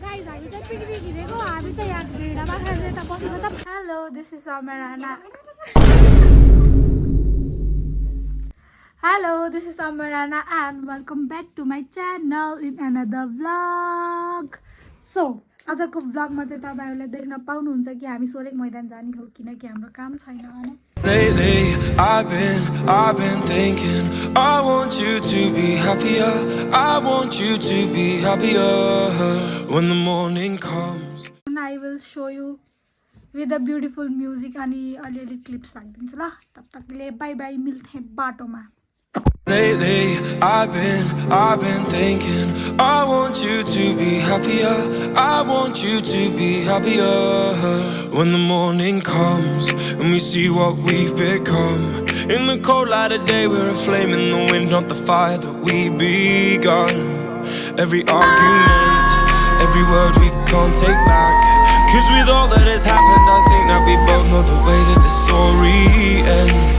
Guys, हामी चाहिँ picnic हिँडेको हामी चाहिँ यहाँ भिडामा खाएर यता बसेको छ hello this is Amrana Hello, this is Amarana and welcome back to my channel in another vlog. So, आजको vlogमा चाहिँ तपाईहरुले देख्न पाउनुहुन्छ कि हामी सोरेक मैदान जाने हो किनकि हाम्रो काम छैन हैन. Lately, I've been thinking I want you to be happier. I want you to be happier when the morning comes. And I will show you with the beautiful music अनि अलिअलि क्लिप्स राख्दिन्छु ल. तबतकले बाइ बाइ मिल्थे बाटोमा. Lately, I've been thinking I want you to be happier. I want you to be happier when the morning comes and we see what we've become. In the cold light of day, we're a flame in the wind, not the fire that we begun. Every argument, every word we can't take back. 'Cause with all that has happened, I think that we both know the way that the story ends.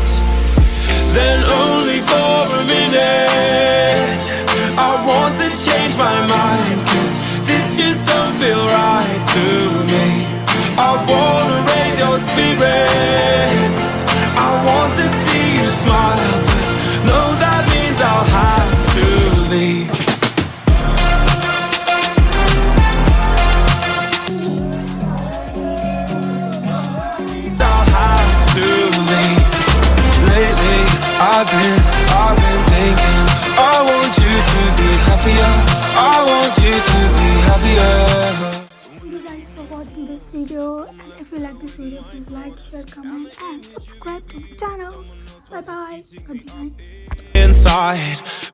Then only for a minute I want to change my mind, 'cause this just don't feel right to me. I wanna raise your spirits, I want to see you smile, but no, that means I'll have to leave. I'll have to leave. Lately, I've been thinking I want you to be happier. I want you to be happier. Thank you guys for watching this video, and if you like this video, please like, share, comment and subscribe to my channel. Bye bye. Good night. Inside.